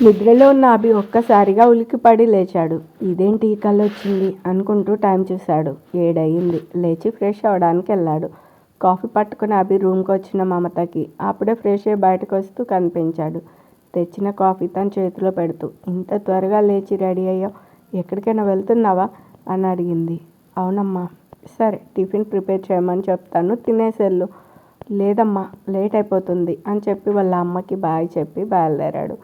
నిద్రలో ఉన్న అభి ఒక్కసారిగా ఉలిక్కిపడి లేచాడు. ఇదేంటి ఈ కళ వచ్చింది అనుకుంటూ టైం చూశాడు. 7 అయ్యింది. లేచి ఫ్రెష్ అవడానికి వెళ్ళాడు. కాఫీ పట్టుకుని అభి రూమ్కి వచ్చిన మమతకి అప్పుడే ఫ్రెష్ అయ్యి బయటకు వస్తూ కనిపించాడు. తెచ్చిన కాఫీ తన చేతిలో పెడుతూ, ఇంత త్వరగా లేచి రెడీ అయ్యావు, ఎక్కడికైనా వెళ్తున్నావా అని అడిగింది. అవునమ్మా. సరే, టిఫిన్ ప్రిపేర్ చేయమని చెప్తాను, తినేసెళ్ళు. లేదమ్మా, లేట్ అయిపోతుంది అని చెప్పి వాళ్ళ అమ్మకి బాయ్ చెప్పి బయలుదేరాడు.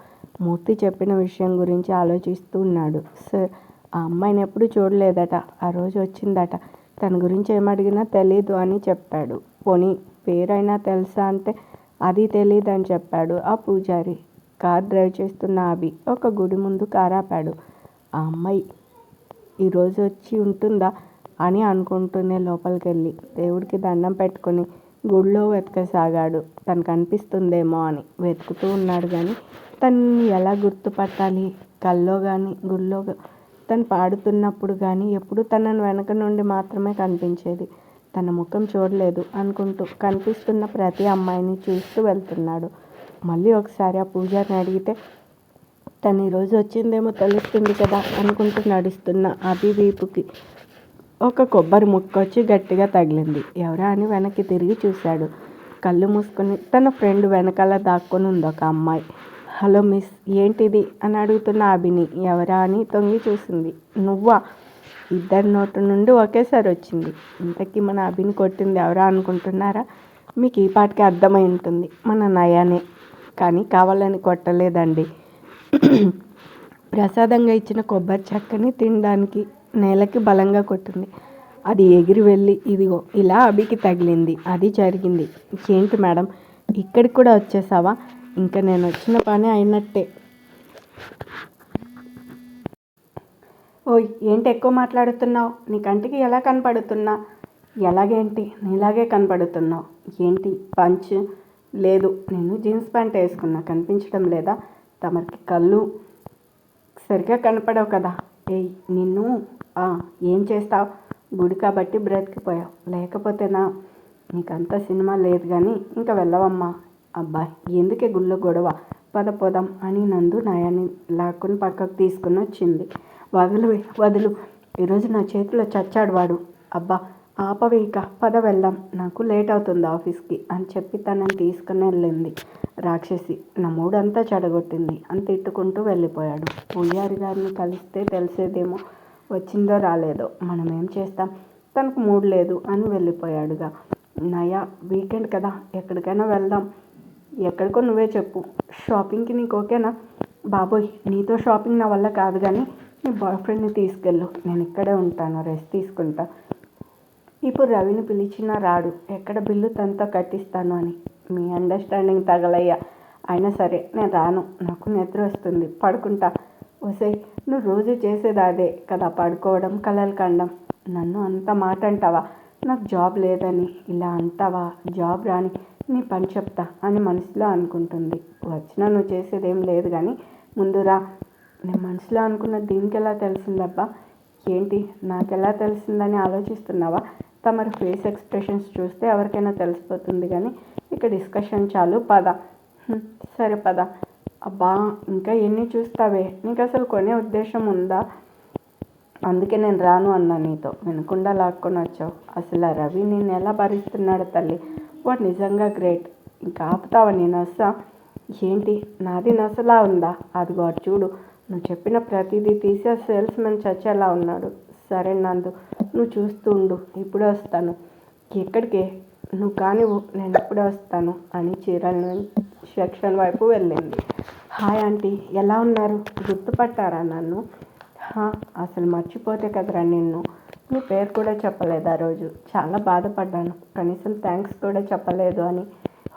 మూర్తి చెప్పిన విషయం గురించి ఆలోచిస్తూ ఉన్నాడు. సార్, ఆ అమ్మాయిని ఎప్పుడు చూడలేదట, ఆ రోజు వచ్చిందట, తన గురించి ఏమడిగినా తెలీదు అని చెప్పాడు. పోనీ పేరైనా తెలుసా అంటే అది తెలీదు అని చెప్పాడు ఆ పూజారి. కార్ డ్రైవ్ చేస్తున్న అభి ఒక గుడి ముందు కార్ ఆపాడు. ఆ అమ్మాయి ఈరోజు వచ్చి ఉంటుందా అని అనుకుంటూనే లోపలికి వెళ్ళి దేవుడికి దండం పెట్టుకుని గుడిలో వెతకసాగాడు. తను కనిపిస్తుందేమో అని వెతుకుతూ ఉన్నాడు. కానీ తనని ఎలా గుర్తుపట్టాలి? కల్లో కానీ గుళ్ళో తను పాడుతున్నప్పుడు కానీ ఎప్పుడు తనను వెనక నుండి మాత్రమే కనిపించేది. తన ముఖం చూడలేదు అనుకుంటూ కనిపిస్తున్న ప్రతి అమ్మాయిని చూస్తూ వెళ్తున్నాడు. మళ్ళీ ఒకసారి ఆ పూజారిని అడిగితే తను ఈరోజు వచ్చిందేమో తెలుస్తుంది కదా అనుకుంటూ నడుస్తున్న అభి వీపుకి ఒక కొబ్బరి ముక్కొచ్చి గట్టిగా తగిలింది. ఎవరా అని వెనక్కి తిరిగి చూశాడు. కళ్ళు మూసుకొని తన ఫ్రెండ్ వెనకాల దాక్కొని ఉంది ఒక అమ్మాయి. హలో మిస్, ఏంటిది అని అడుగుతున్న అభిని ఎవరా అని తొంగి చూసింది. నువ్వా? ఇద్దరి నోటు నుండి ఒకేసారి వచ్చింది. ఇంతకీ మన అభిని కొట్టింది ఎవరా అనుకుంటున్నారా? మీకు ఈ పాటికి అర్థమై ఉంటుంది, మన నయానే. కానీ కావాలని కొట్టలేదండి. ప్రసాదంగా ఇచ్చిన కొబ్బరి చెక్కని తినడానికి నేలకి బలంగా కొట్టింది. అది ఎగిరి వెళ్ళి ఇదిగో ఇలా అభికి తగిలింది. అది జరిగింది. ఏంటి మేడం, ఇక్కడికి కూడా వచ్చేసావా? ఇంకా నేను వచ్చిన పని అయినట్టే. ఓయ్, ఏంటి ఎక్కువ మాట్లాడుతున్నావు? నీ కంటికి ఎలా కనపడుతున్నా? ఎలాగేంటి, నీలాగే కనపడుతున్నావు. ఏంటి పంచ్? లేదు, నేను జీన్స్ ప్యాంట్ వేసుకున్నా, కనిపించడం లేదా? తమరికి కళ్ళు సరిగ్గా కనపడవు కదా. ఏయ్ నిన్ను ఏం చేస్తావు? గుడి కాబట్టి బ్రతికిపోయావు, లేకపోతేనా నీకంత సినిమా లేదు. కానీ ఇంకా వెళ్ళవమ్మా. అబ్బాయి, ఎందుకే గుళ్ళో గొడవ? పద పోదాం అని నందు నయాన్ని లాక్కుని పక్కకు తీసుకుని వచ్చింది. వదులు, ఈరోజు నా చేతిలో చచ్చాడు వాడు. అబ్బా ఆపవే, ఇక పద వెళ్దాం, నాకు లేట్ అవుతుంది ఆఫీస్కి అని చెప్పి తనని తీసుకుని వెళ్ళింది. రాక్షసి నా మూడంతా చెడగొట్టింది అని తిట్టుకుంటూ వెళ్ళిపోయాడు. పూజారి గారిని కలిస్తే తెలిసేదేమో, వచ్చిందో రాలేదో మనం ఏం చేస్తాం, తనకు మూడు లేదు అని వెళ్ళిపోయాడుగా. నయా, వీకెండ్ కదా, ఎక్కడికైనా వెళ్దాం. ఎక్కడికో నువ్వే చెప్పు. షాపింగ్కి నీకు ఓకేనా? బాబోయ్, నీతో షాపింగ్ నా వల్ల కాదు, కానీ నీ బాయ్ ఫ్రెండ్ని తీసుకెళ్ళు, నేను ఇక్కడే ఉంటాను, రెస్ట్ తీసుకుంటా. ఇప్పుడు రవిని పిలిచినా రాడు, ఎక్కడ బిల్లు తనతో కట్టిస్తాను అని. మీ అండర్స్టాండింగ్ తగలయ్యా. అయినా సరే నేను రాను, నాకు నిద్ర వస్తుంది, పడుకుంటా. ఒసే, నువ్వు రోజు చేసేది అదే కదా, పడుకోవడం, కలలు కండం. నన్ను అంత మాట అంటావా? నాకు జాబ్ లేదని ఇలా అంటావా? జాబ్ రాని నీ పని చెప్తా అని మనసులో అనుకుంటుంది. వచ్చినా నువ్వు చేసేదేం లేదు, కానీ ముందురా. నేను మనసులో అనుకున్న దీనికి ఎలా తెలిసిందబ్బా? ఏంటి నాకెలా తెలిసిందని ఆలోచిస్తున్నావా? తమరి ఫేస్ ఎక్స్ప్రెషన్స్ చూస్తే ఎవరికైనా తెలిసిపోతుంది, కానీ ఇక డిస్కషన్ చాలు, పద. సరే పద. అబ్బా, ఇంకా ఎన్ని చూస్తావే, నీకు అసలు కొనే ఉద్దేశం ఉందా? అందుకే నేను రాను అన్నా నీతో, వినకుండా లాక్కొని వచ్చావు. అసలు ఆ రవి నేను ఎలా భరిస్తున్నాడు తల్లి, వాడు నిజంగా గ్రేట్. ఇంకా ఆపుతావా నీ నస? ఏంటి నాది నసలా ఉందా? అదిగో అటు చూడు, నువ్వు చెప్పిన ప్రతిదీ తీసి ఆ సేల్స్మెన్ చచ్చేలా ఉన్నాడు. సరే నందు, నువ్వు చూస్తూ ఉండు, ఇప్పుడే వస్తాను. ఎక్కడికే? నువ్వు కానివ్వు, నేను ఇప్పుడే వస్తాను అని చీరల సెక్షన్ వైపు వెళ్ళింది. హాయ్ ఆంటీ, ఎలా ఉన్నారు? గుర్తుపట్టారా నన్ను? అసలు మర్చిపోతే కదరా నిన్ను. నీ పేరు కూడా చెప్పలేదు ఆ రోజు, చాలా బాధపడ్డాను. కనీసం థ్యాంక్స్ కూడా చెప్పలేదు అని.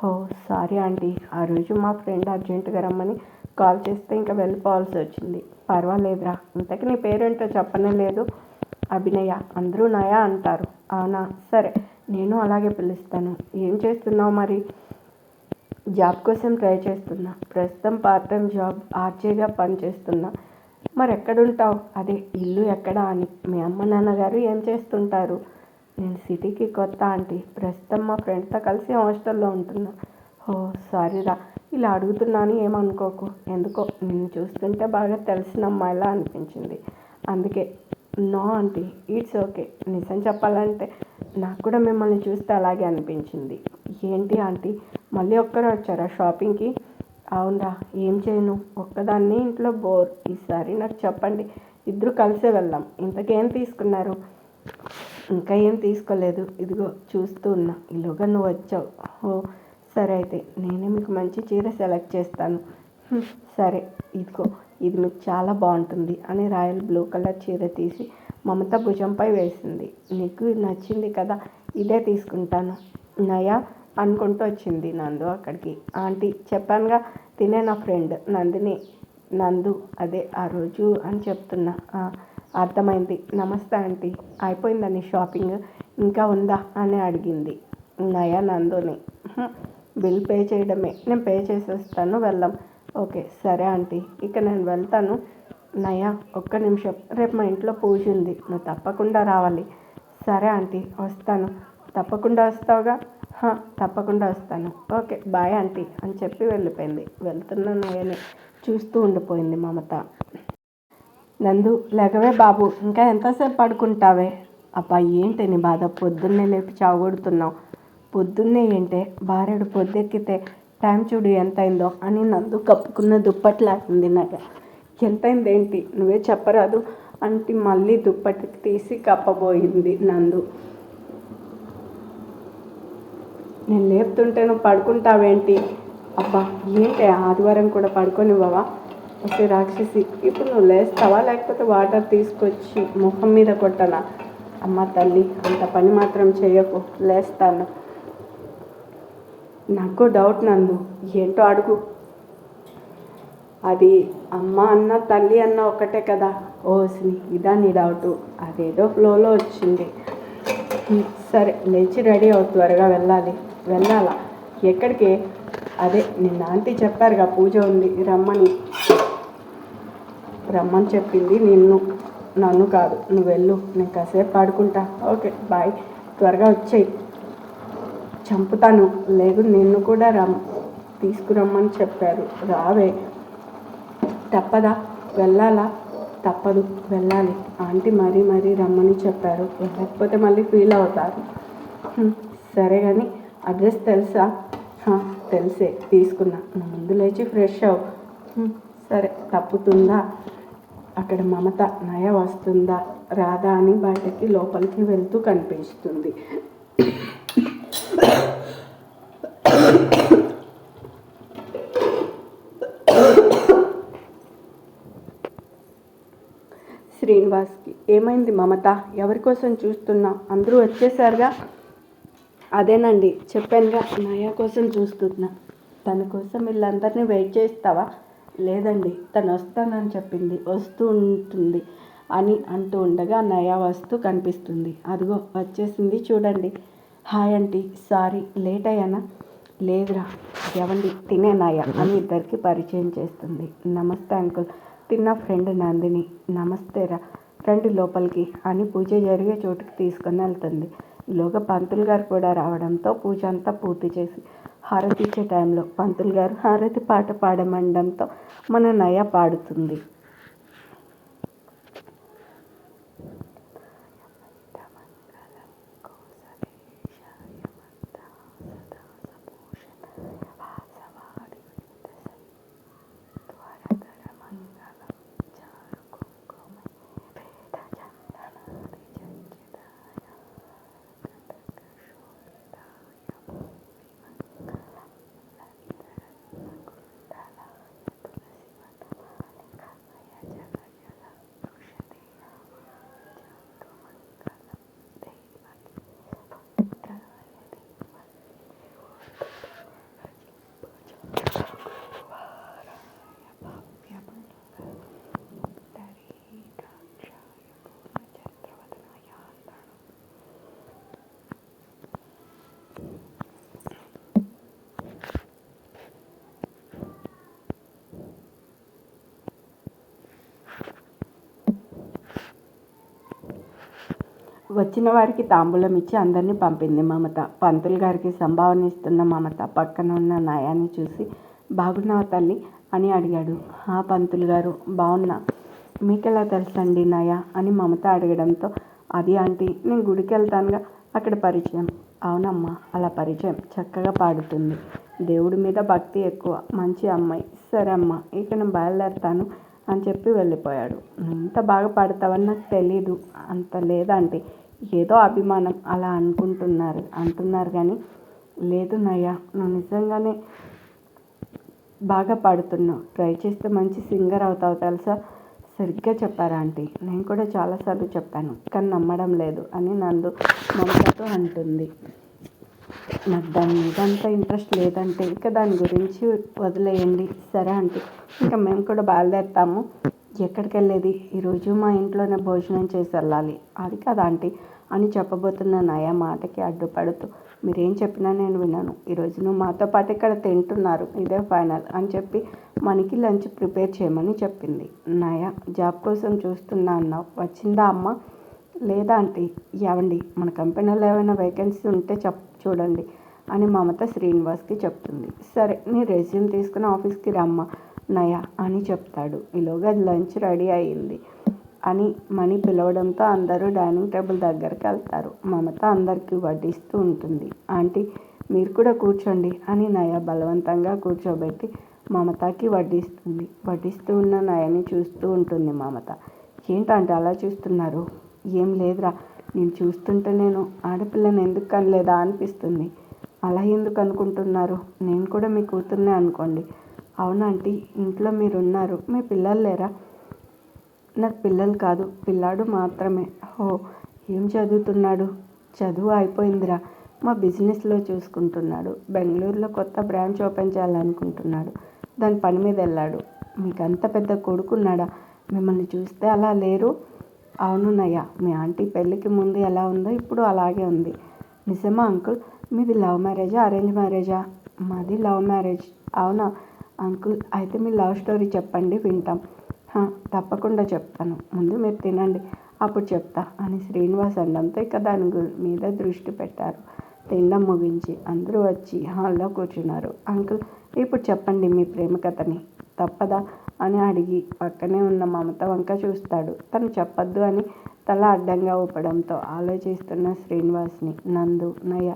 ఓ సారీ ఆంటీ, ఆ రోజు మా ఫ్రెండ్ అర్జెంటుగా రమ్మని కాల్ చేస్తే ఇంకా వెళ్ళిపోవాల్సి వచ్చింది. పర్వాలేదురా. ఇంతకీ నీ పేరేంటో చెప్పనే లేదు. అభినయ, అందరూ నయా అంటారు. అవునా, సరే, నేను అలాగే పిలుస్తాను. ఏం చేస్తున్నావు మరి? జాబ్ కోసం ట్రై చేస్తున్నా. ప్రస్తుతం పార్ట్ టైం జాబ్ ఆర్జేగా పనిచేస్తున్నా. మరి ఎక్కడుంటావు? అదే ఇల్లు ఎక్కడా అని. మీ అమ్మ నాన్నగారు ఏం చేస్తుంటారు? నేను సిటీకి కొత్త ఆంటీ, ప్రస్తుతం మా ఫ్రెండ్తో కలిసి హాస్టల్లో ఉంటున్నా. ఓ సారీరా, ఇలా అడుగుతున్నాను ఏమనుకోకు. ఎందుకో నిన్ను చూస్తుంటే బాగా తెలిసిన అమ్మాయిలా అనిపించింది. అందుకే నో ఆంటీ, ఇట్స్ ఓకే. నిజం చెప్పాలంటే నాకు కూడా మిమ్మల్ని చూస్తే అలాగే అనిపించింది. ఏంటి ఆంటీ, మళ్ళీ ఒక్కరే వచ్చారా షాపింగ్కి? అవునరా, ఏం చేయను, ఒక్కదాన్ని ఇంట్లో బోర్. ఈసారి నాకు చెప్పండి, ఇద్దరు కలిసే వెళ్దాం. ఇంతకేం తీసుకున్నారు? ఇంకా ఏం తీసుకోలేదు, ఇదిగో చూస్తూ ఉన్నా, ఈలోగా నువ్వు వచ్చావు. ఓ సరే, అయితే నేనే మీకు మంచి చీర సెలెక్ట్ చేస్తాను. సరే, ఇదిగో ఇది మీకు చాలా బాగుంటుంది అని రాయల్ బ్లూ కలర్ చీర తీసి మమత భుజంపై వేసింది. నీకు నచ్చింది కదా, ఇదే తీసుకుంటాను నయా అనుకుంటూ వచ్చింది నందు అక్కడికి. ఆంటీ, చెప్పానుగా తినే నా ఫ్రెండ్ నందిని. నందు అదే ఆ రోజు అని చెప్తున్నా. అర్థమైంది. నమస్తే ఆంటీ, అయిపోయిందని షాపింగ్, ఇంకా ఉందా అని అడిగింది నయా నందుని. బిల్ పే చేయడమే, నేను పే చేసేస్తాను, వెళ్దాం. ఓకే సరే ఆంటీ, ఇక నేను వెళ్తాను. నయా, ఒక్క నిమిషం, రేపు మా ఇంట్లో పూజ ఉంది, నువ్వు తప్పకుండా రావాలి. సరే ఆంటీ, వస్తాను. తప్పకుండా వస్తావుగా? తప్పకుండా వస్తాను. ఓకే బాయ్ ఆంటీ అని చెప్పి వెళ్ళిపోయింది. వెళ్తున్న నయని చూస్తూ ఉండిపోయింది మమత. నందు, లేకవే బాబు, ఇంకా ఎంతసేపు పడుకుంటావే? అబ్బా, ఏంటి నీ బాధ? పొద్దున్నే లేపి చావగొడుతున్నావు. పొద్దున్నే ఏంటే, భార్యడు పొద్దెక్కితే టైం చూడు ఎంతైందో అని నందు కప్పుకున్న దుప్పట్లాగింది నాకు. ఎంతైందేంటి, నువ్వే చెప్పరాదు అంటే మళ్ళీ దుప్పటి తీసి కప్పబోయింది నందు. నేను లేపుతుంటే నువ్వు పడుకుంటావేంటి? అబ్బా, ఏంటి ఆదివారం కూడా పడుకోనివ్వవా? ఓకే రాక్షసి, ఇప్పుడు నువ్వు లేస్తావా లేకపోతే వాటర్ తీసుకొచ్చి ముఖం మీద కొట్టనా? అమ్మ తల్లి, అంత పని మాత్రం చేయకు, లేస్తాను. నాకు డౌట్ నందు, ఏంటో అడుగు. అది అమ్మ అన్న తల్లి అన్న ఒకటే కదా. ఓసి, ఇదా నీ డౌటు? అదేదో ఫ్లోలో వచ్చింది. సరే, లేచి రెడీ అవు, త్వరగా వెళ్ళాలా? ఎక్కడికి? అదే నిన్న ఆంటీ చెప్పారుగా పూజ ఉంది రమ్మని చెప్పింది. నన్ను కాదు, నువ్వు వెళ్ళు, నేను కాసేపు పాడుకుంటా. ఓకే బాయ్, త్వరగా వచ్చేయి. చంపుతాను. లేదు, నిన్ను కూడా తీసుకురమ్మని చెప్పారు, రావే. తప్పదా? వెళ్ళాలా? తప్పదు, వెళ్ళాలి. ఆంటీ మరీ రమ్మని చెప్పారు, వెళ్ళకపోతే మళ్ళీ ఫీల్ అవుతారు. సరే కానీ అడ్రస్ తెలుసా? తెలిసే, తీసుకున్నా. నా ముందు లేచి ఫ్రెష్ అవు. సరే, తప్పుతుందా? అక్కడ మమత నయ వస్తుందా రాదా అని బయటకి లోపలికి వెళ్తూ కనిపిస్తుంది. శ్రీనివాస్కి ఏమైంది మమత? ఎవరి కోసం చూస్తున్నా? అందరూ వచ్చేసారుగా. అదేనండి, చెప్పానుగా, నయా కోసం చూస్తున్నా. తన కోసం వీళ్ళందరినీ వెయిట్ చేస్తావా? లేదండి, తను వస్తానని చెప్పింది, వస్తూ ఉంటుంది అని అంటూ ఉండగా నయా వస్తూ కనిపిస్తుంది. అదిగో వచ్చేసింది చూడండి. హాయ్ ఆంటీ, సారీ లేట్ అయ్యానా? లేదురా, ఎవండి తినే నాయ అని ఇద్దరికి పరిచయం చేస్తుంది. నమస్తే అంకుల్, తిన్న ఫ్రెండ్ నందిని. నమస్తేరా, రండి లోపలికి అని పూజ జరిగే చోటుకి తీసుకొని వెళ్తుంది. ఈలోగా పంతులు గారు కూడా రావడంతో పూజ అంతా పూర్తి చేసి హారతి ఇచ్చే టైంలో పంతులు గారు హారతి పాట పాడమండంతో మన నయ పాడుతుంది. వచ్చిన వారికి తాంబూలం ఇచ్చి అందరినీ పంపింది మమత. పంతులు గారికి సంభావన ఇస్తున్న మమత పక్కన ఉన్న నయాన్ని చూసి బాగున్నావా తల్లి అని అడిగాడు. పంతులు గారు బాగున్నా. మీకెలా తెలుసండి నయ అని మమత అడగడంతో, అది ఆంటీ నేను గుడికి వెళ్తానుగా, అక్కడ పరిచయం. అవునమ్మా, అలా పరిచయం. చక్కగా పాడుతుంది. దేవుడి మీద భక్తి ఎక్కువ. మంచి అమ్మాయి. సరే అమ్మా, ఇక నేను బయలుదేరుతాను అని చెప్పి వెళ్ళిపోయాడు. ఇంత బాగా పాడతావని నాకు తెలీదు. అంత లేదంటే ఏదో అభిమానం అలా అంటున్నారు కానీ లేదు నయ్య, నువ్వు నిజంగానే బాగా పాడుతున్నావు. ట్రై చేస్తే మంచి సింగర్ అవుతావు తెలుసా. సరిగ్గా చెప్పారా ఆంటీ, నేను కూడా చాలాసార్లు చెప్పాను కానీ నమ్మడం లేదు అని నందు మమతతో అంటుంది. నాకు దాని మీద అంత ఇంట్రెస్ట్ లేదంటే ఇక దాని గురించి వదిలేయండి. సరే ఆంటీ, ఇంకా మేము కూడా బయలుదేరుతాము. ఎక్కడికి వెళ్ళేది? ఈరోజు మా ఇంట్లోనే భోజనం చేసి వెళ్ళాలి. అది కదా ఆంటీ అని చెప్పబోతున్న నయా మాటకి అడ్డుపడుతూ, మీరేం చెప్పినా నేను విన్నాను. ఈరోజు నువ్వు మాతో పాటు ఇక్కడ తింటున్నారు, ఇదే ఫైనల్ అని చెప్పి మనకి లంచ్ ప్రిపేర్ చేయమని చెప్పింది. నయా జాబ్ కోసం చూస్తున్నా అన్నావు, వచ్చిందా అమ్మ? లేదా ఆంటీ. ఏవండి, మన కంపెనీలో ఏమైనా వేకెన్సీ ఉంటే చూడండి అని మమత శ్రీనివాస్కి చెప్తుంది. సరే, నీ రెజ్యూమ్ తీసుకుని ఆఫీస్కి రమ్మ నయా అని చెప్తాడు. ఈలోగా లంచ్ రెడీ అయ్యింది అని మణి పిలవడంతో అందరూ డైనింగ్ టేబుల్ దగ్గరికి వెళ్తారు. మమత అందరికీ వడ్డిస్తూ ఉంటుంది. ఆంటీ మీరు కూడా కూర్చోండి అని నయ బలవంతంగా కూర్చోబెట్టి మమతకి వడ్డిస్తుంది. వడ్డిస్తూ ఉన్న నయని చూస్తూ ఉంటుంది మమత. ఏంటంటే అలా చూస్తున్నారు? ఏం లేదురా, నేను చూస్తుంటే నేను ఆడపిల్లని ఎందుకు కనలేదా అనిపిస్తుంది. అలా ఎందుకు అనుకుంటున్నారు? నేను కూడా మీ కూతుర్నే అనుకోండి. అవునంటీ, ఇంట్లో మీరున్నారు, మీ పిల్లలు లేరా? నాకు పిల్లలు కాదు, పిల్లాడు మాత్రమే. ఏం చదువుతున్నాడు? చదువు అయిపోయిందిరా, మా బిజినెస్లో చూసుకుంటున్నాడు. బెంగళూరులో కొత్త బ్రాంచ్ ఓపెన్ చేయాలనుకుంటున్నాడు. దాని పని మీద వెళ్ళాడు. మీకు అంత పెద్ద కొడుకున్నాడా? మిమ్మల్ని చూస్తే అలా లేరు. అవునున్నయ్య, మీ ఆంటీ పెళ్ళికి ముందు ఎలా ఉందో ఇప్పుడు అలాగే ఉంది. నిజమా అంకుల్? మీది లవ్ మ్యారేజా అరేంజ్ మ్యారేజా? మాది లవ్ మ్యారేజ్. అవునా అంకుల్? అయితే మీ లవ్ స్టోరీ చెప్పండి, వింటాం. తప్పకుండా చెప్తాను, ముందు మీరు తినండి, అప్పుడు చెప్తా అని శ్రీనివాస్ అనడంతో ఇక దాని మీద దృష్టి పెట్టారు. తినడం ముగించి అందరూ వచ్చి హాల్లో కూర్చున్నారు. అంకుల్, ఇప్పుడు చెప్పండి మీ ప్రేమ కథని. తప్పదా అని అడిగి పక్కనే ఉన్న మమత వంక చూస్తాడు. తను చెప్పొద్దు అని తల అడ్డంగా ఊపడంతో ఆలోచిస్తున్న శ్రీనివాస్ని నందు నయ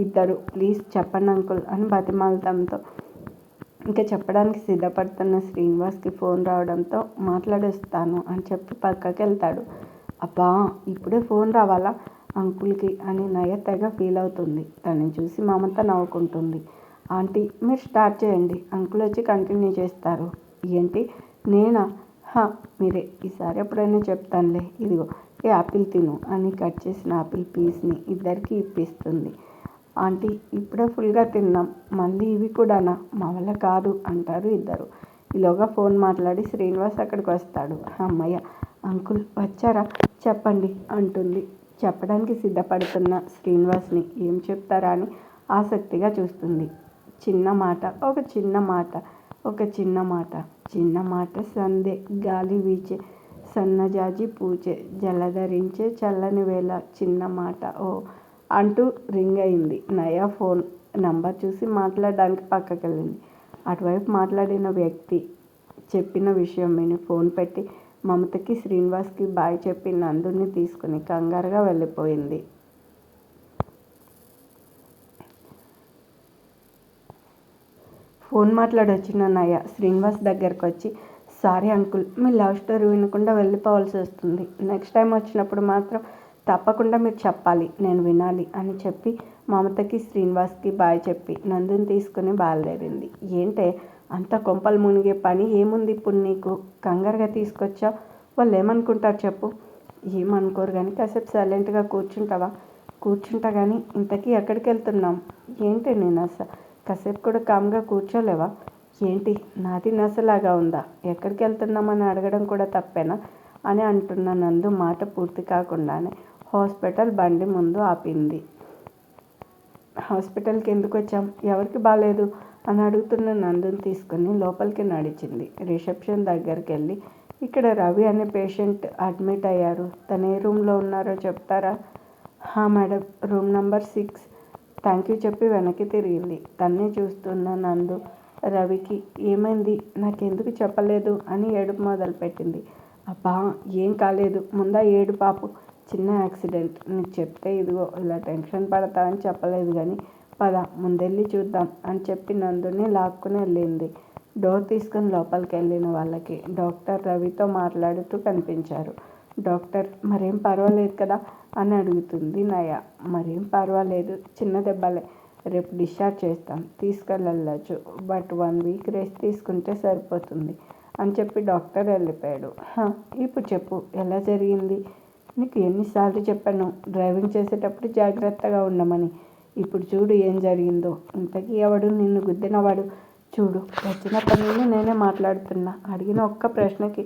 ఇద్దరు ప్లీజ్ చెప్పండి అంకుల్ అని బతిమాలడంతో ఇంకా చెప్పడానికి సిద్ధపడుతున్న శ్రీనివాస్కి ఫోన్ రావడంతో మాట్లాడేస్తాను అని చెప్పి పక్కకి వెళ్తాడు. అబ్బా, ఇప్పుడే ఫోన్ రావాలా అంకుల్కి అని నయ తెగ ఫీల్ అవుతుంది. తనని చూసి మమత నవ్వుకుంటుంది. ఆంటీ మీరు స్టార్ట్ చేయండి, అంకుల్ వచ్చి కంటిన్యూ చేస్తారు. ఏంటి నేనా? మీరే, ఈసారి ఎప్పుడైనా చెప్తానులే. ఇదిగో ఈ యాపిల్ తిను అని కట్ చేసిన యాపిల్ పీస్ని ఇద్దరికి ఇప్పిస్తుంది. ఆంటీ ఇప్పుడే ఫుల్గా తిన్నాం, మళ్ళీ ఇవి కూడానా? మా వల్ల కాదు అంటారు ఇద్దరు. ఈలోగా ఫోన్ మాట్లాడి శ్రీనివాస్ అక్కడికి వస్తాడు. అమ్మయ్య, అంకుల్ వచ్చారా? చెప్పండి అంటుంది. చెప్పడానికి సిద్ధపడుతున్న శ్రీనివాస్ని ఏం చెప్తారా అని ఆసక్తిగా చూస్తుంది. చిన్న మాట, ఒక చిన్న మాట, ఒక చిన్న మాట, చిన్న మాట సందే గాలి వీచే సన్నజాజి పూచే జలధరించే చల్లని వేళ చిన్న మాట అంటూ రింగ్ అయింది. నయా ఫోన్ నంబర్ చూసి మాట్లాడడానికి పక్కకెళ్ళింది. అటువైపు మాట్లాడిన వ్యక్తి చెప్పిన విషయం విని ఫోన్ పెట్టి మమతకి శ్రీనివాస్కి బాయ్ చెప్పి నందుని తీసుకుని కంగారుగా వెళ్ళిపోయింది. ఫోన్ మాట్లాడొచ్చిన నయ శ్రీనివాస్ దగ్గరకు వచ్చి, సారీ అంకుల్, మీ లవ్ స్టోరీ వినకుండా వెళ్ళిపోవాల్సి వస్తుంది. నెక్స్ట్ టైం వచ్చినప్పుడు మాత్రం తప్పకుండా మీరు చెప్పాలి, నేను వినాలి అని చెప్పి మమతకి శ్రీనివాస్కి బాయ్ చెప్పి నందుని తీసుకుని బయలుదేరింది. ఏంటే అంత కొంపలు మునిగే పని ఏముంది ఇప్పుడు నీకు? కంగారుగా తీసుకొచ్చావు. వాళ్ళు ఏమనుకుంటారు చెప్పు? ఏమనుకోరు కానీ కాసేపు సైలెంట్గా కూర్చుంటావా? కూర్చుంటా కానీ ఇంతకీ ఎక్కడికి వెళ్తున్నాం? ఏంటి నేను కాసేపు కూడా కామ్గా కూర్చోలేవా? ఏంటి నాది నసలాగా ఉందా? ఎక్కడికి వెళ్తున్నామని అడగడం కూడా తప్పేనా అని అంటున్న నందు మాట పూర్తి కాకుండానే హాస్పిటల్ బండి ముందు ఆపింది. హాస్పిటల్కి ఎందుకు వచ్చాం? ఎవరికి బాగాలేదు అని అడుగుతున్న నందుని తీసుకుని లోపలికి నడిచింది. రిసెప్షన్ దగ్గరికి వెళ్ళి, ఇక్కడ రవి అనే పేషెంట్ అడ్మిట్ అయ్యారు, తను ఏ రూమ్లో ఉన్నారో చెప్తారా? Madam, room number 6. Thank you చెప్పి వెనక్కి తిరిగింది. తన్నే చూస్తున్న నందు రవికి. ఏమైంది, నాకెందుకు చెప్పలేదు అని ఏడుపు మొదలుపెట్టింది. అబ్బా, ఏం కాలేదు, ముందా ఏడు పాపు, చిన్న యాక్సిడెంట్. నీకు చెప్తే ఇదిగో ఇలా టెన్షన్ పడతా అని చెప్పలేదు కానీ పద ముందెళ్ళి చూద్దాం అని చెప్పి నందుని లాక్కుని వెళ్ళింది. డోర్ తీసుకుని లోపలికి వెళ్ళిన వాళ్ళకి డాక్టర్ రవితో మాట్లాడుతూ కనిపించారు. డాక్టర్, మరేం పర్వాలేదు కదా అని అడుగుతుంది నయ. మరేం పర్వాలేదు, చిన్న దెబ్బలే, రేపు డిశ్చార్జ్ చేస్తాం, తీసుకెళ్ళచ్చు, బట్ 1 వీక్ రెస్ట్ తీసుకుంటే సరిపోతుంది అని చెప్పి డాక్టర్ వెళ్ళిపోయాడు. ఇప్పుడు చెప్పు, ఎలా జరిగింది? నీకు ఎన్నిసార్లు చెప్పాను డ్రైవింగ్ చేసేటప్పుడు జాగ్రత్తగా ఉండమని. ఇప్పుడు చూడు ఏం జరిగిందో. ఇంతకీ ఎవడు నిన్ను గుద్దినవాడు? చూడు, వచ్చినప్పటి నుండి నేనే మాట్లాడుతున్నా, అడిగిన ఒక్క ప్రశ్నకి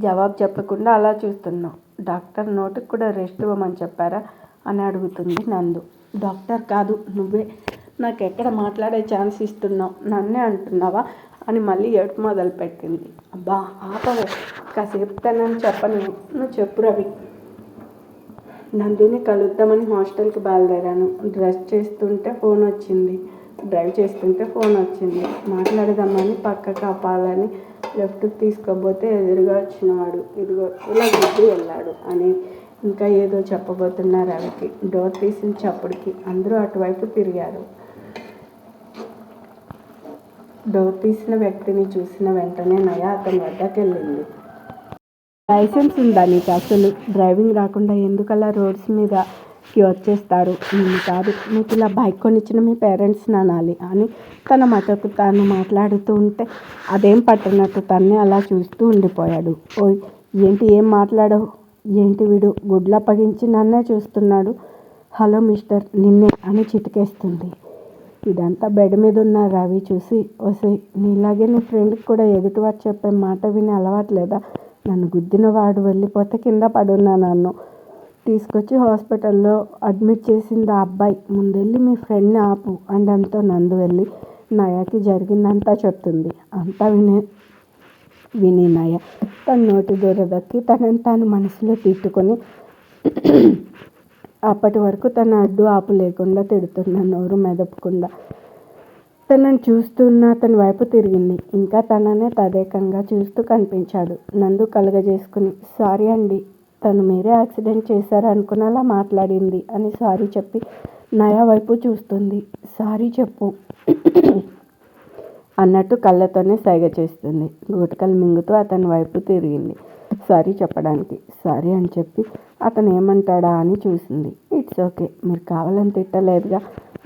జవాబు చెప్పకుండా అలా చూస్తున్నావు. డాక్టర్ నోటికి కూడా రెస్ట్ ఇవ్వమని చెప్పారా అని అడుగుతుంది నందు. డాక్టర్ కాదు, నువ్వే నాకెక్కడ మాట్లాడే ఛాన్స్ ఇస్తున్నావు, నన్నే అంటున్నావా అని మళ్ళీ ఏడుపు మొదలుపెట్టింది. అబ్బా ఆపవే, కాసేపు తనని చెప్పను, నువ్వు చెప్పు రవి. నందుని కలుద్దామని హాస్టల్కి బయలుదేరాను. డ్రైవ్ చేస్తుంటే ఫోన్ వచ్చింది. మాట్లాడదామని పక్కకు ఆపాలని లెఫ్ట్కి తీసుకోబోతే ఎదురుగా వచ్చినవాడు ఇదిగో ఇలా గుద్ది వెళ్ళాడు అని ఇంకా ఏదో చెప్పబోతున్నారు రవికి. డోర్ తీసిన చప్పుడుకి అందరూ అటువైపు తిరిగారు. డోర్ తీసిన వ్యక్తిని చూసిన వెంటనే నయ అతని వద్దకు వెళ్ళింది. లైసెన్స్ ఉందా నీకు? అసలు డ్రైవింగ్ రాకుండా ఎందుకలా రోడ్స్ మీదకి వచ్చేస్తారు? నేను కాదు, మీకు ఇలా బైక్ కొనిచ్చిన మీ పేరెంట్స్ని అనాలి అని తన మటుకు తాను మాట్లాడుతూ ఉంటే అదేం పట్టినట్టు తన్నే అలా చూస్తూ ఉండిపోయాడు. ఓయ్ ఏంటి, ఏం మాట్లాడవు ఏంటి? వీడు గుడ్లు అప్పగించి నన్నే చూస్తున్నాడు. హలో మిస్టర్, నిన్నే అని చిటికేస్తుంది. ఇదంతా బెడ్ మీద ఉన్న రవి చూసి, ఓసే నీలాగే నీ ఫ్రెండ్కి కూడా ఎదుటివారు చెప్పే మాట విని అలవాట్లేదా? నన్ను గుద్దిన వాడు వెళ్ళిపోతే కింద పడున్నా నన్ను తీసుకొచ్చి హాస్పిటల్లో అడ్మిట్ చేసింది ఆ అబ్బాయి. ముందెళ్ళి మీ ఫ్రెండ్ని ఆపు అండంతో నందు వెళ్ళి నయకి జరిగిందంతా చెప్తుంది. అంతా విని నయ తన నోటి దొరదక్కి తనని తాను మనసులో తిట్టుకొని అప్పటి వరకు తన అడ్డు ఆపు లేకుండా తిడుతున్న నోరు మెదపకుండా తనని చూస్తున్న అతని వైపు తిరిగింది. ఇంకా తననే తదేకంగా చూస్తూ కనిపించాడు. నందు కలుగజేసుకుని, సారీ అండి, తను మీరే యాక్సిడెంట్ చేశారనుకుని అలా మాట్లాడింది అని సారీ చెప్పి నయా వైపు చూస్తుంది. సారీ చెప్పు అన్నట్టు కళ్ళతోనే సైగ చేస్తుంది. గుటకలు మింగుతూ అతని వైపు తిరిగింది సారీ చెప్పడానికి. సారీ అని చెప్పి అతను ఏమంటాడా అని చూసింది. ఇట్స్ ఓకే, మీరు కావాలని తిట్టలేదుగా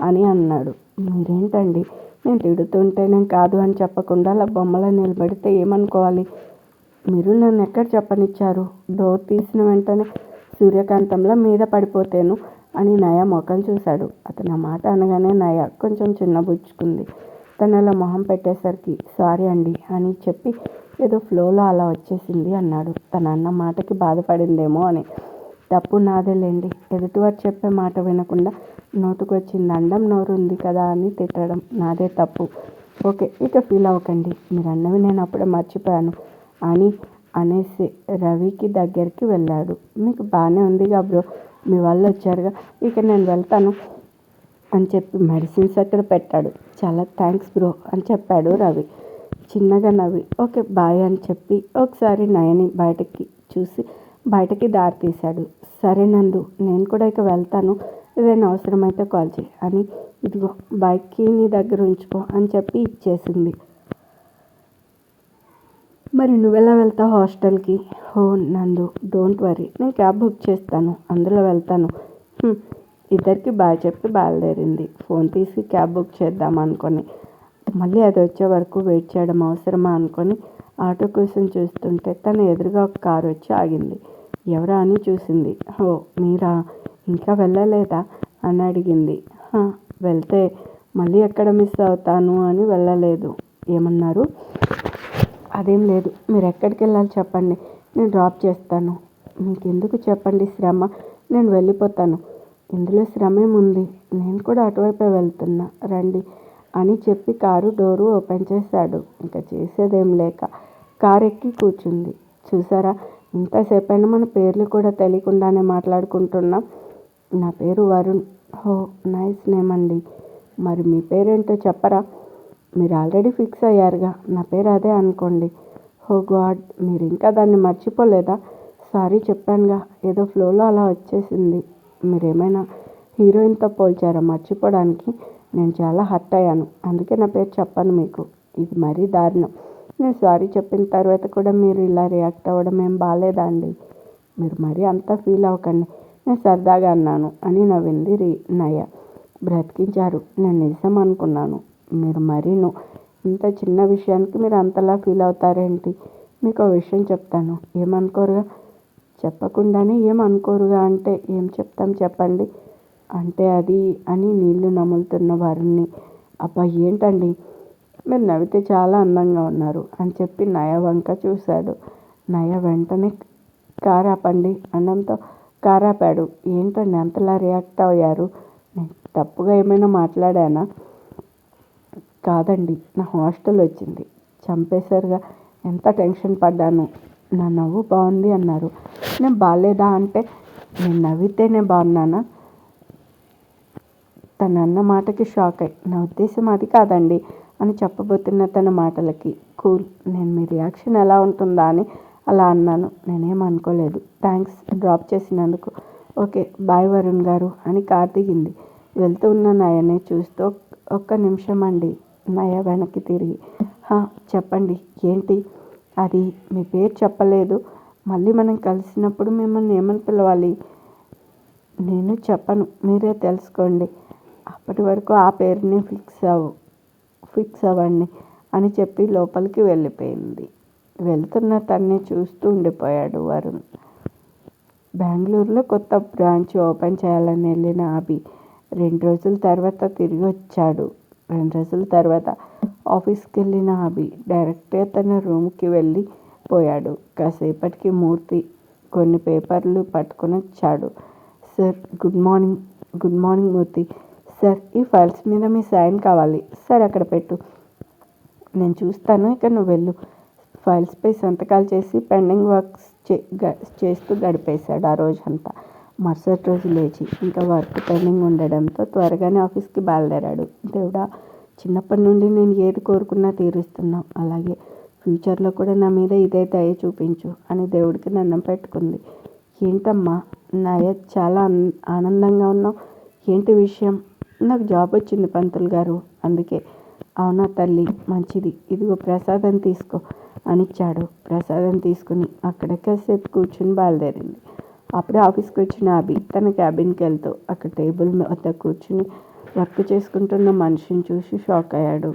అని అన్నాడు. మీరేంటండి, నేను తిడుతుంటే నేను కాదు అని చెప్పకుండా అలా బొమ్మలో నిలబడితే ఏమనుకోవాలి? మీరు నన్ను ఎక్కడ చెప్పనిచ్చారు? డోర్ తీసిన వెంటనే సూర్యకాంతంలో మీద పడిపోతేను అని నయ ముఖం చూశాడు. అతను ఆ మాట అనగానే నయ కొంచెం చిన్నబుచ్చుకుంది. తను అలా మొహం పెట్టేసరికి సారీ అండి అని చెప్పి ఏదో ఫ్లోలో అలా వచ్చేసింది అన్నాడు. తన అన్న మాటకి బాధపడిందేమో అని. తప్పు నాదేలేండి, ఎదుటివారు చెప్పే మాట వినకుండా నోటుకొచ్చింది అండం నోరుంది కదా అని తిట్టడం నాదే తప్పు. ఓకే, ఇక ఫీల్ అవ్వకండి, మీరు అన్నవి నేను అప్పుడే మర్చిపోయాను అని అనేసి రవికి దగ్గరికి వెళ్ళాడు. మీకు బాగానే ఉందిగా బ్రో, మీ వాళ్ళు వచ్చారుగా, ఇక నేను వెళ్తాను అని చెప్పి మెడిసిన్స్ అక్కడ పెట్టాడు. చాలా థ్యాంక్స్ బ్రో అని చెప్పాడు రవి చిన్నగా నవ్వి. ఓకే బాయ్ అని చెప్పి ఒకసారి నయని బయటకి చూసి బయటకి దారి తీశాడు. సరే నందు, నేను కూడా ఇక వెళ్తాను, ఏదైనా అవసరమైతే కాల్ చేయి అని ఇదిగో బైక్కి నీ దగ్గర ఉంచుకో అని చెప్పి ఇచ్చేసింది. మరి నువ్వెలా వెళ్తావు హాస్టల్కి? హో నందు, డోంట్ వరీ, నేను క్యాబ్ బుక్ చేస్తాను, అందులో వెళ్తాను. ఇద్దరికి బాయ్ చెప్పి బయలుదేరింది. ఫోన్ తీసి క్యాబ్ బుక్ చేద్దాం అనుకొని మళ్ళీ అది వచ్చే వరకు వెయిట్ చేయడం అవసరమా అనుకొని ఆటో కోసం చూస్తుంటే తన ఎదురుగా ఒక కారు వచ్చి ఆగింది. ఎవరా అని చూసింది. హో మీరా, ఇంకా వెళ్ళలేదా అని అడిగింది. వెళ్తే మళ్ళీ ఎక్కడ మిస్ అవుతాను అని వెళ్ళలేదు. ఏమన్నారు? అదేం లేదు, మీరు ఎక్కడికి వెళ్ళాలి చెప్పండి, నేను డ్రాప్ చేస్తాను. మీకు ఎందుకు చెప్పండి శ్రమ, నేను వెళ్ళిపోతాను. ఇందులో శ్రమేముంది, నేను కూడా అటువైపే వెళ్తున్నా, రండి అని చెప్పి కారు డోరు ఓపెన్ చేశాడు. ఇంకా చేసేదేం లేక కారు ఎక్కి కూర్చుంది. చూసారా, ఇంతసేపైనా మన పేర్లు కూడా తెలియకుండానే మాట్లాడుకుంటున్నాం. నా పేరు వరుణ్. హో నైస్ నేమ్ అండి. మరి మీ పేరేంటో చెప్పరా? మీరు ఆల్రెడీ ఫిక్స్ అయ్యారుగా, నా పేరు అదే అనుకోండి. ఓ గాడ్, మీరు ఇంకా దాన్ని మర్చిపోలేదా? సారీ చెప్పానుగా, ఏదో ఫ్లోలో అలా వచ్చేసింది. మీరేమైనా హీరోయిన్తో పోల్చారా మర్చిపోవడానికి? నేను చాలా హర్ట్ అయ్యాను, అందుకే నా పేరు చెప్పను మీకు. ఇది మరీ దారుణం. నేను సారీ చెప్పిన తర్వాత కూడా మీరు ఇలా రియాక్ట్ అవ్వడం ఏం బాగాలేదా అండి? మీరు మరీ అంతా ఫీల్ అవ్వకండి, నేను సరదాగా అన్నాను అని నవ్వింది నయ. బ్రతికించారు, నేను నిజం అనుకున్నాను. మీరు మరీను ఇంత చిన్న విషయానికి మీరు అంతలా ఫీల్ అవుతారేంటి? మీకు ఒక విషయం చెప్తాను, ఏమనుకోరుగా? చెప్పకుండానే ఏమనుకోరుగా అంటే ఏం చెప్తాం చెప్పండి. అంటే అది అని నీళ్లు నములుతున్న వారిని. అబ్బా ఏంటండి, మీరు నవ్వితే చాలా అందంగా ఉన్నారు అని చెప్పి నయ వంక చూశాడు. నయ వెంటనే కారాపండి అనడంతో కారాపాడు. ఏంటండి అంతలా రియాక్ట్ అయ్యారు? నేను తప్పుగా ఏమైనా మాట్లాడానా? కాదండి, నా హాస్టల్ వచ్చింది, చంపేశారుగా. ఎంత టెన్షన్ పడ్డాను. నా నవ్వు బాగుంది అన్నారు, నేను బాగాలేదా అంటే నేను నవ్వితేనే బాగున్నానా? తన అన్న మాటకి షాక్ అయ్యి, నా ఉద్దేశం అది కాదండి అని చెప్పబోతున్న తన మాటలకి కూల్, నేను మీ రియాక్షన్ ఎలా ఉంటుందా అని అలా అన్నాను. నేనేం అనుకోలేదు, థ్యాంక్స్ డ్రాప్ చేసినందుకు. ఓకే బాయ్ వరుణ్ గారు అని కార్ దిగింది. వెళ్తూ ఉన్న నయని చూస్తూ ఒక్క నిమిషం అండి. నయ వెనక్కి తిరిగి, చెప్పండి ఏంటి? అది మీ పేరు చెప్పలేదు, మళ్ళీ మనం కలిసినప్పుడు మిమ్మల్ని ఏమని పిలవాలి? నేను చెప్పను, మీరే తెలుసుకోండి. అప్పటి వరకు ఆ పేరుని ఫిక్స్ అవ్వండి అని చెప్పి లోపలికి వెళ్ళిపోయింది. వెళ్తున్న తన్ని చూస్తూ ఉండిపోయాడు వరుణ్. బెంగళూరులో కొత్త బ్రాంచ్ ఓపెన్ చేయాలని వెళ్ళిన అభి 2 రోజుల తర్వాత తిరిగి వచ్చాడు. 2 రోజుల తర్వాత ఆఫీస్కి వెళ్ళిన అభి డైరెక్ట్గా తన రూమ్కి వెళ్ళిపోయాడు. కాసేపటికి మూర్తి కొన్ని పేపర్లు పట్టుకొని వచ్చాడు. Sir good morning. Good morning Murthy. Sir ఈ ఫైల్స్ మీద మీ సైన్ కావాలి. సార్ అక్కడ పెట్టు, నేను చూస్తాను, ఇక నువ్వు వెళ్ళు. ఫైల్స్పై సంతకాలు చేసి పెండింగ్ వర్క్స్ చేస్తూ గడిపేశాడు ఆ రోజంతా. మరుసటి రోజు లేచి ఇంకా వర్క్ పెండింగ్ ఉండడంతో త్వరగానే ఆఫీస్కి బయలుదేరాడు. దేవుడా, చిన్నప్పటి నుండి నేను ఏది కోరుకున్నా తీరుస్తున్నావు, అలాగే ఫ్యూచర్లో కూడా నా మీద ఇదే దయ చూపించు అని దేవుడికి దండం పెట్టుకుంది. ఏంటమ్మా నయ, చాలా ఆనందంగా ఉన్నావు, ఏంటి విషయం? నాకు జాబ్ వచ్చింది పంతులు గారు, అందుకే. అవునా తల్లి, మంచిది, ఇదిగో ప్రసాదం తీసుకో అనిచ్చాడు. ప్రసాదం తీసుకుని అక్కడ కాసేపు కూర్చుని బయలుదేరింది. అప్పుడే ఆఫీస్కి వచ్చిన అభి తన క్యాబిన్కి వెళ్తూ అక్కడ టేబుల్ వద్ద కూర్చుని వర్క్ చేసుకుంటున్న మనిషిని చూసి షాక్ అయ్యాడు.